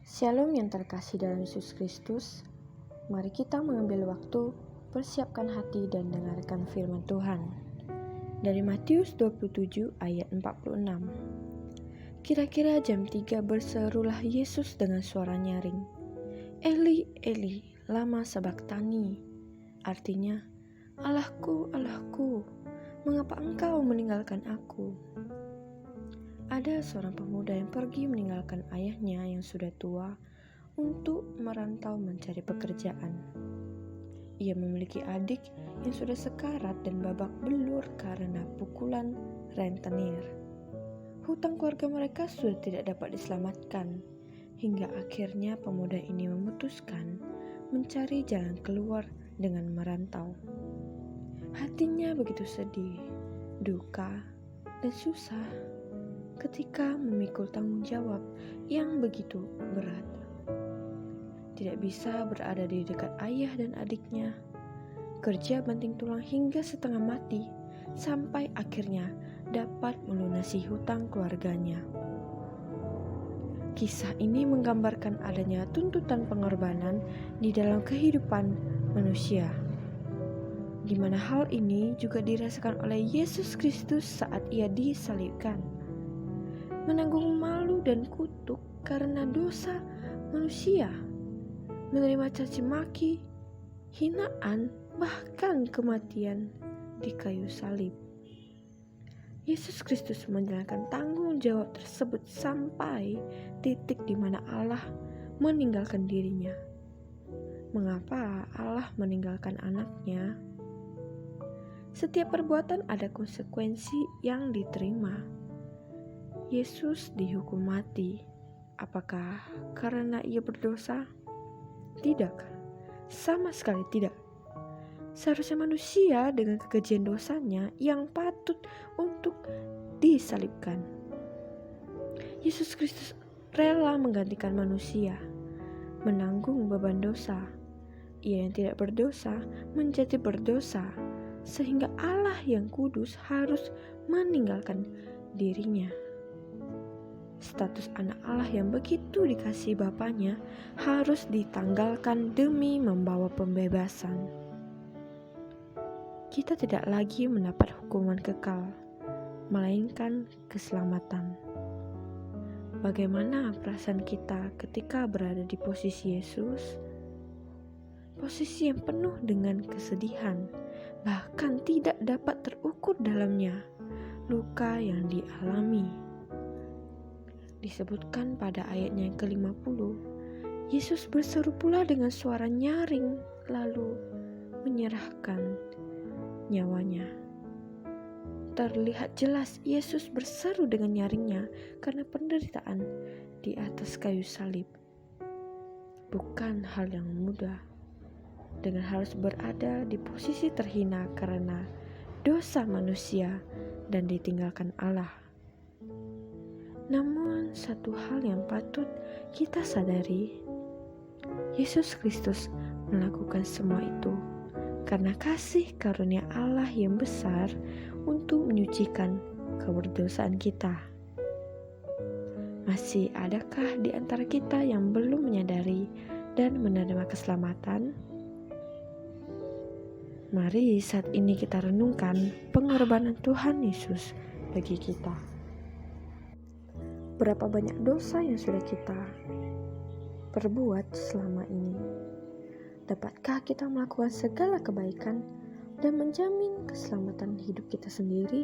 Shalom yang terkasih dalam Yesus Kristus. Mari kita mengambil waktu, persiapkan hati dan dengarkan firman Tuhan. Dari Matius 27 ayat 46. Kira-kira jam 3 berserulah Yesus dengan suara nyaring. Eli, Eli, lama sabachthani. Artinya, Allahku, Allahku, mengapa engkau meninggalkan aku? Ada seorang pemuda yang pergi meninggalkan ayahnya yang sudah tua untuk merantau mencari pekerjaan. Ia memiliki adik yang sudah sekarat dan babak belur karena pukulan rentenir. Hutang keluarga mereka sudah tidak dapat diselamatkan, hingga akhirnya pemuda ini memutuskan mencari jalan keluar dengan merantau. Hatinya begitu sedih, duka, dan susah ketika memikul tanggung jawab yang begitu berat. Tidak bisa berada di dekat ayah dan adiknya, kerja banting tulang hingga setengah mati, sampai akhirnya dapat melunasi hutang keluarganya. Kisah ini menggambarkan adanya tuntutan pengorbanan di dalam kehidupan manusia, di mana hal ini juga dirasakan oleh Yesus Kristus saat ia disalibkan. Menanggung malu dan kutuk karena dosa manusia, menerima caci maki, hinaan, bahkan kematian di kayu salib. Yesus Kristus menjalankan tanggung jawab tersebut sampai titik di mana Allah meninggalkan dirinya. Mengapa Allah meninggalkan anaknya? Setiap perbuatan ada konsekuensi yang diterima. Yesus dihukum mati. Apakah karena ia berdosa? Tidak, sama sekali tidak. Seharusnya manusia dengan kekejian dosanya yang patut untuk disalibkan. Yesus Kristus rela menggantikan manusia, menanggung beban dosa. Ia yang tidak berdosa menjadi berdosa, sehingga Allah yang kudus harus meninggalkan dirinya. Status anak Allah yang begitu dikasihi Bapaknya harus ditanggalkan demi membawa pembebasan. Kita tidak lagi mendapat hukuman kekal, melainkan keselamatan. Bagaimana perasaan kita ketika berada di posisi Yesus? Posisi yang penuh dengan kesedihan, bahkan tidak dapat terukur dalamnya luka yang dialami. Disebutkan pada ayatnya yang ke-50, Yesus berseru pula dengan suara nyaring, lalu menyerahkan nyawanya. Terlihat jelas Yesus berseru dengan nyaringnya karena penderitaan di atas kayu salib. Bukan hal yang mudah, dengan harus berada di posisi terhina karena dosa manusia dan ditinggalkan Allah. Namun satu hal yang patut kita sadari, Yesus Kristus melakukan semua itu karena kasih karunia Allah yang besar untuk menyucikan keberdosaan kita. Masih adakah di antara kita yang belum menyadari dan menerima keselamatan? Mari saat ini kita renungkan pengorbanan Tuhan Yesus bagi kita. Berapa banyak dosa yang sudah kita perbuat selama ini? Dapatkah kita melakukan segala kebaikan dan menjamin keselamatan hidup kita sendiri?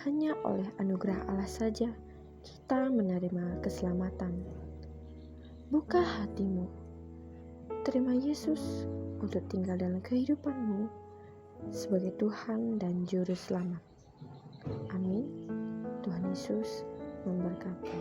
Hanya oleh anugerah Allah saja kita menerima keselamatan. Buka hatimu, terima Yesus untuk tinggal dalam kehidupanmu sebagai Tuhan dan Juru Selamat. Amin. Tuhan Yesus memberkati.